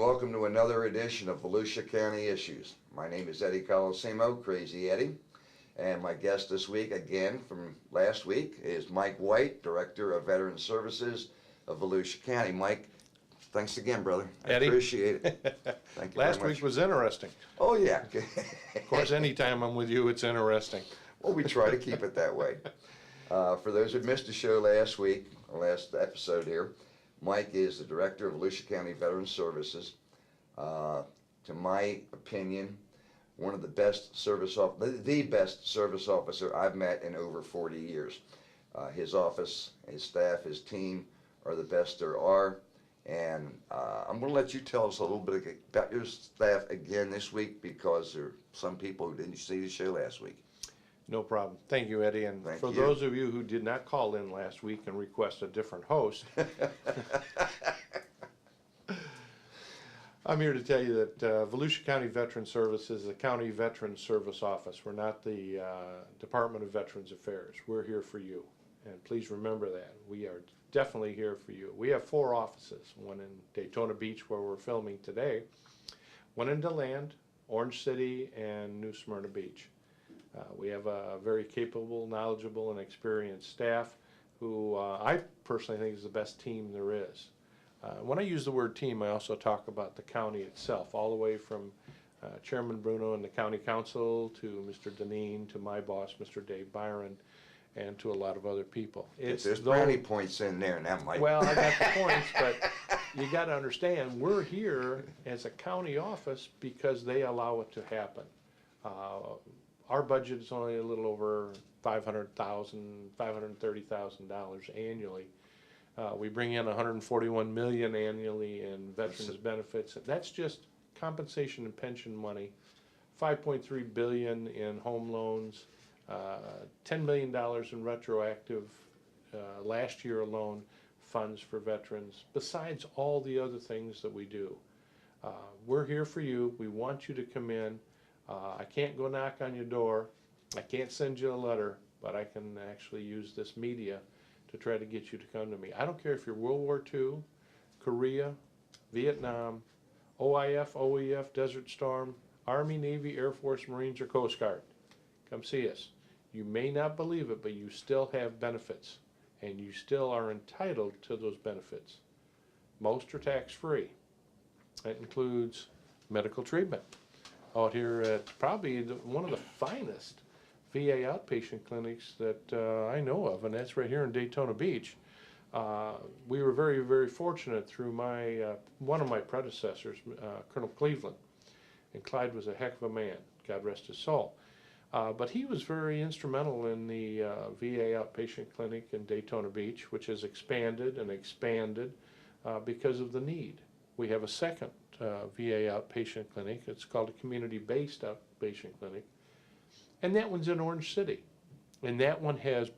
welcome to another edition of Volusia County Issues. My name is Eddie Colosimo, Crazy Eddie, and my guest this week, again from last week, is Mike White, Director of Veteran Services of Volusia County. Mike, thanks again, brother. I Eddie, appreciate it. Thank you last very much. week was interesting. Oh, yeah. Of course, anytime I'm with you, it's interesting. Well, we try to keep it that way. For those who missed the show last week, last episode here, Mike is the Director of Volusia County Veteran Services. To my opinion, one of the best the best service officer I've met in over 40 years. His office, his staff, his team are the best there are. And I'm going to let you tell us a little bit about your staff again this week, because there are some people who didn't see the show last week. No problem. Thank you, Eddie. And Thank for you. those of you who did not call in last week and request a different host, I'm here to tell you that Volusia County Veteran Services is a county veteran service office. We're not the Department of Veterans Affairs. We're here for you. And please remember that. We are definitely here for you. We have 4 offices, one in Daytona Beach, where we're filming today, one in DeLand, Orange City, and New Smyrna Beach. We have a very capable, knowledgeable, and experienced staff who I personally think is the best team there is. When I use the word team, I also talk about the county itself, all the way from Chairman Bruno and the County Council to Mr. Deneen to my boss, Mr. Dave Byron, and to a lot of other people. There's brownie points in there now, Mike. Well, I got the points, but you got to understand, we're here as a county office because they allow it to happen. Our budget is only a little over $530,000 annually. We bring in $141 million annually in veterans benefits. That's just compensation and pension money. $5.3 billion in home loans. $10 million in retroactive last year alone funds for veterans, besides all the other things that we do. We're here for you. We want you to come in. I can't go knock on your door. I can't send you a letter, but I can actually use this media to try to get you to come to me. I don't care if you're World War II, Korea, Vietnam, OIF, OEF, Desert Storm, Army, Navy, Air Force, Marines, or Coast Guard. Come see us. You may not believe it, but you still have benefits, and you still are entitled to those benefits. Most are tax-free. That includes medical treatment. Out here at probably one of the finest VA outpatient clinics that I know of, and that's right here in Daytona Beach. We were very, very fortunate through one of my predecessors, Colonel Cleveland, and Clyde was a heck of a man, God rest his soul. But he was very instrumental in the VA outpatient clinic in Daytona Beach, which has expanded and expanded because of the need. We have a second VA outpatient clinic. It's called a community-based outpatient clinic. And that one's in Orange City. And that one has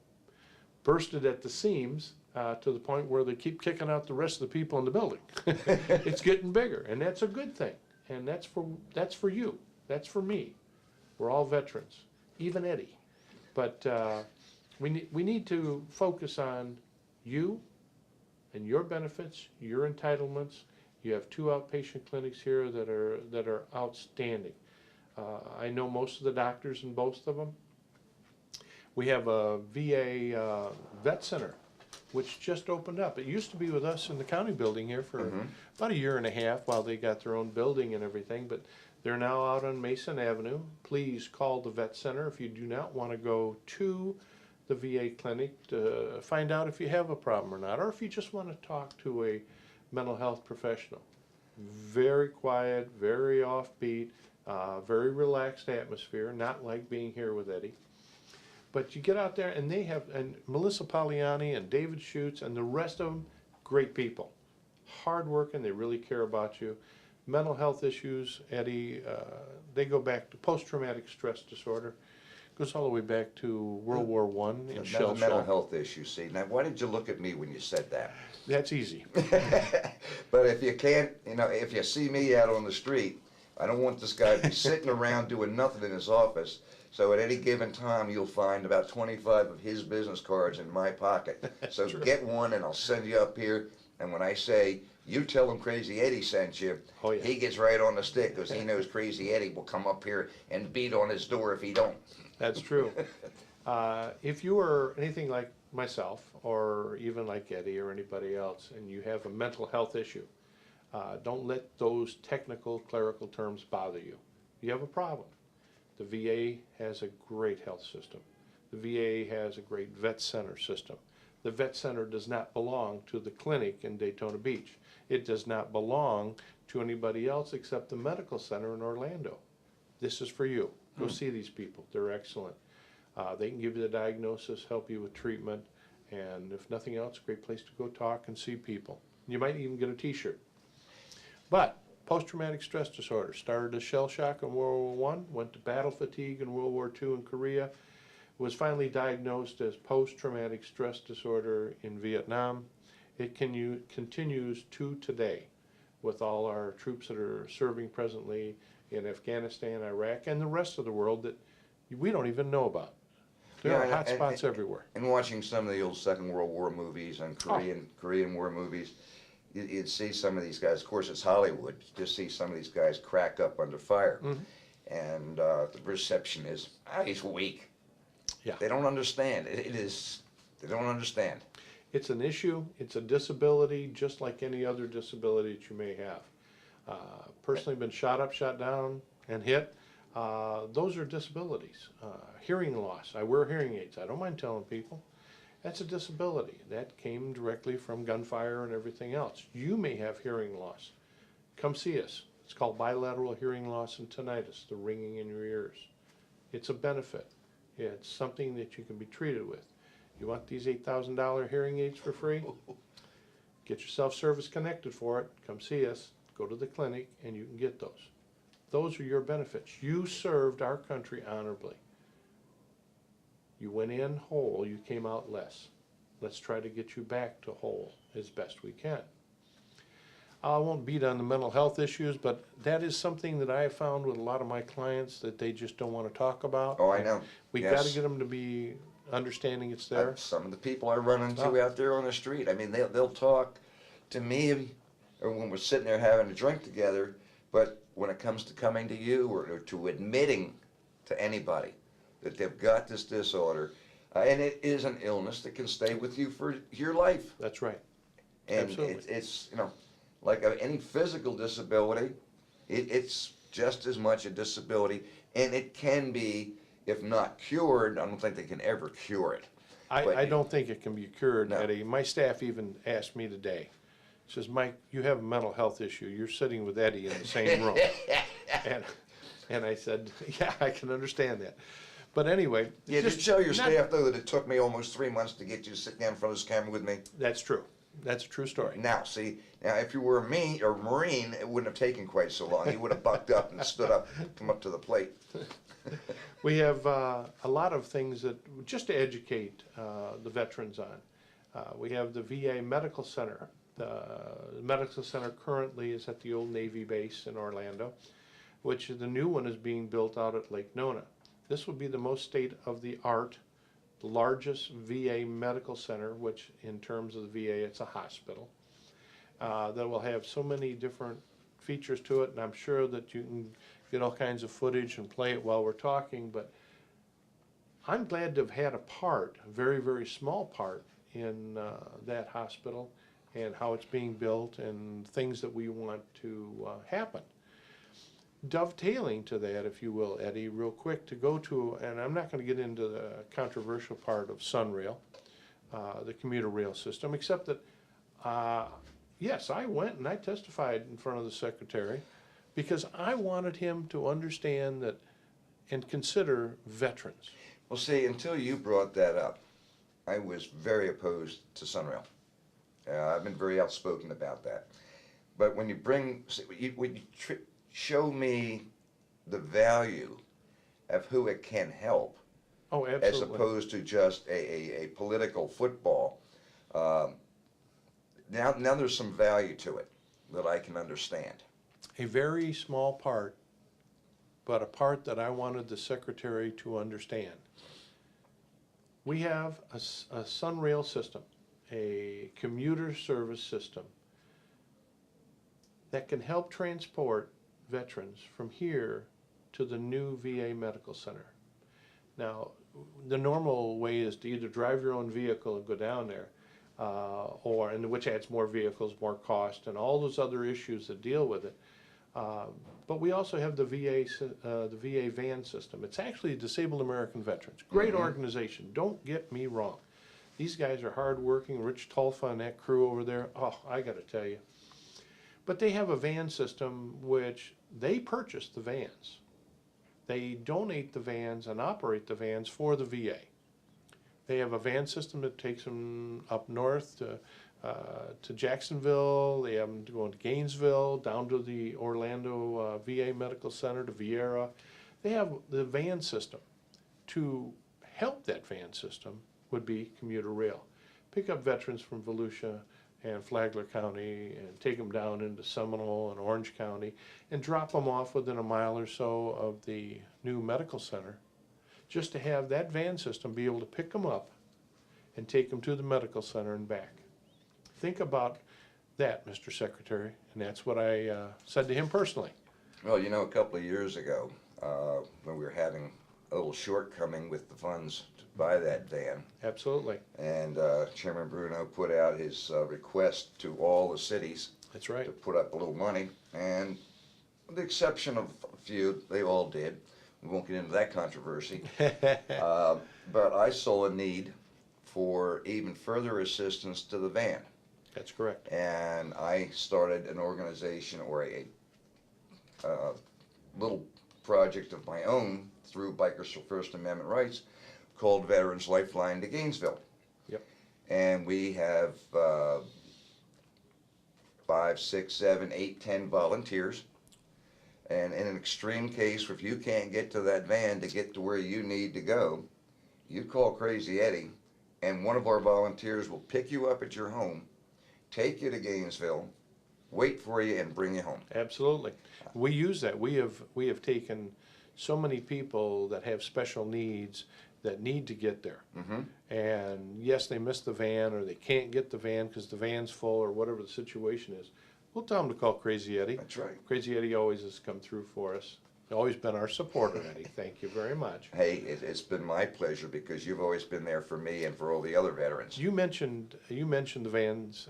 bursted at the seams to the point where they keep kicking out the rest of the people in the building. It's getting bigger, and that's a good thing. And that's for you. That's for me. We're all veterans, even Eddie. But we need to focus on you and your benefits, your entitlements. You have 2 outpatient clinics here that are outstanding. I know most of the doctors in both of them. We have a VA vet center, which just opened up. It used to be with us in the county building here for about a year and a half while they got their own building and everything, but they're now out on Mason Avenue. Please call the vet center if you do not want to go to the VA clinic to find out if you have a problem or not, or if you just want to talk to a mental health professional. Very quiet, very offbeat, very relaxed atmosphere, not like being here with Eddie. But you get out there and they have, and Melissa Poliani and David Schutz and the rest of them, great people. Hardworking, they really care about you. Mental health issues, Eddie, they go back to post-traumatic stress disorder. Goes all the way back to World War I in shell shock. Mental health issue, see. Now, why did you look at me when you said that? That's easy. But if you can't, if you see me out on the street, I don't want this guy to be sitting around doing nothing in his office. So at any given time, you'll find about 25 of his business cards in my pocket. So get one, and I'll send you up here, And when I say, you tell him Crazy Eddie sent you, Oh, yeah. he gets right on the stick because he knows Crazy Eddie will come up here and beat on his door if he don't. That's true. If you are anything like myself, or even like Eddie or anybody else, and you have a mental health issue, don't let those technical clerical terms bother you. You have a problem. The VA has a great health system. The VA has a great vet center system. The vet center does not belong to the clinic in Daytona Beach. It does not belong to anybody else except the medical center in Orlando. This is for you. Go see these people. They're excellent. They can give you the diagnosis, help you with treatment, and if nothing else, a great place to go talk and see people. You might even get a t-shirt. But post-traumatic stress disorder started as shell shock in World War I, went to battle fatigue in World War II in Korea, was finally diagnosed as post-traumatic stress disorder in Vietnam. It continues to today with all our troops that are serving presently in Afghanistan, Iraq, and the rest of the world that we don't even know about. There are hot spots everywhere. And watching some of the old Second World War movies and Korean War movies, you'd see some of these guys, of course it's Hollywood, you just see some of these guys crack up under fire. And the perception is, he's weak. Yeah. They don't understand. They don't understand. It's an issue, it's a disability, just like any other disability that you may have. Personally been shot up, shot down, and hit. Those are disabilities. Hearing loss, I wear hearing aids, I don't mind telling people. That's a disability. That came directly from gunfire and everything else. You may have hearing loss. Come see us. It's called bilateral hearing loss and tinnitus, the ringing in your ears. It's a benefit. It's something that you can be treated with. You want these $8,000 hearing aids for free? Get yourself service connected for it. Come see us. Go to the clinic and you can get those. Those are your benefits. You served our country honorably. You went in whole, you came out less. Let's try to get you back to whole as best we can. I won't beat on the mental health issues, but that is something that I have found with a lot of my clients that they just don't want to talk about. Oh, I know. We got to get them to be understanding it's there. Some of the people I run into out there on the street, I mean, they'll talk to me or when we're sitting there having a drink together, but when it comes to coming to you or to admitting to anybody that they've got this disorder, and it is an illness that can stay with you for your life. That's right. And Absolutely. it's like any physical disability, it's just as much a disability, and it can be, if not cured, I don't think they can ever cure it. I don't think it can be cured, No. Eddie. My staff even asked me today, says, Mike, you have a mental health issue. You're sitting with Eddie in the same room. and I said, yeah, I can understand that. But anyway. Yeah, just tell your staff, though, that it took me almost 3 months to get you to sit down in front of this camera with me. That's true. That's a true story. Now, see, if you were a Marine, it wouldn't have taken quite so long. You would have bucked up and stood up, come up to the plate. We have a lot of things that, just to educate the veterans on. We have the VA Medical Center. The medical center currently is at the old Navy base in Orlando, which the new one is being built out at Lake Nona. This will be the most state-of-the-art, the largest VA medical center, which in terms of the VA, it's a hospital, that will have so many different features to it, and I'm sure that you can get all kinds of footage and play it while we're talking, but I'm glad to have had a part, a very, very small part, in that hospital and how it's being built and things that we want to happen. Dovetailing to that, if you will, Eddie, real quick, to go to, and I'm not going to get into the controversial part of Sunrail, the commuter rail system, except that, yes, I went and I testified in front of the secretary because I wanted him to understand that and consider veterans. Well, see, until you brought that up, I was very opposed to Sunrail. I've been very outspoken about that. But when you show me the value of who it can help, Oh, absolutely. as opposed to just a political football, now there's some value to it that I can understand. A very small part, but a part that I wanted the secretary to understand. We have a Sunrail system, a commuter service system that can help transport veterans from here to the new VA Medical Center. Now, the normal way is to either drive your own vehicle and go down there, and which adds more vehicles, more cost, and all those other issues that deal with it. But we also have the VA van system. It's actually Disabled American Veterans. Great organization, don't get me wrong. These guys are hardworking. Rich Tulfa and that crew over there, oh, I got to tell you. But they have a van system which they purchase the vans. They donate the vans and operate the vans for the VA. They have a van system that takes them up north to Jacksonville. They have them going to Gainesville, down to the Orlando VA Medical Center, to Viera. They have the van system. To help that van system would be commuter rail. Pick up veterans from Volusia and Flagler County and take them down into Seminole and Orange County and drop them off within a mile or so of the new medical center, just to have that van system be able to pick them up and take them to the medical center and back. Think about that, Mr. Secretary, and that's what I said to him personally. Well, you know, a couple of years ago, when we were having a little shortcoming with the funds to buy that van. Absolutely. And Chairman Bruno put out his request to all the cities. That's right. To put up a little money, and with the exception of a few, they all did. We won't get into that controversy. But I saw a need for even further assistance to the van. That's correct. And I started an organization, or a little project of my own through Bikers for First Amendment Rights, called Veterans Lifeline to Gainesville. Yep. And we have 5, 6, 7, 8, 10 volunteers. And in an extreme case, if you can't get to that van to get to where you need to go, you call Crazy Eddie, and one of our volunteers will pick you up at your home, take you to Gainesville, wait for you, and bring you home. Absolutely. We use that. We have taken so many people that have special needs that need to get there. And yes, they miss the van, or they can't get the van because the van's full, or whatever the situation is. We'll tell them to call Crazy Eddie. That's right. Crazy Eddie always has come through for us. Always been our supporter, Eddie. Thank you very much. Hey, it's been my pleasure, because you've always been there for me and for all the other veterans. You mentioned the vans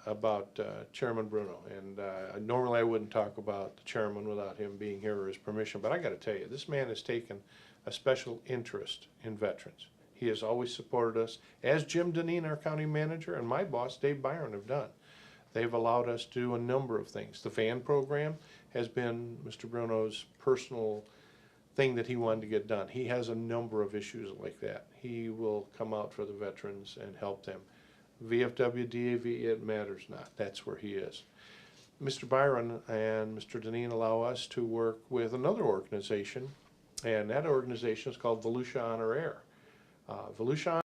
about Chairman Bruno, and normally I wouldn't talk about the chairman without him being here or his permission, but I got to tell you, this man has taken a special interest in veterans. He has always supported us, as Jim Deneen, our county manager, and my boss, Dave Byron, have done. They've allowed us to do a number of things. The van program has been Mr. Bruno's personal thing that he wanted to get done. He has a number of issues like that. He will come out for the veterans and help them. VFW, DAV, it matters not. That's where he is. Mr. Byron and Mr. Deneen allow us to work with another organization, and that organization is called Volusia Honor Air. Volusia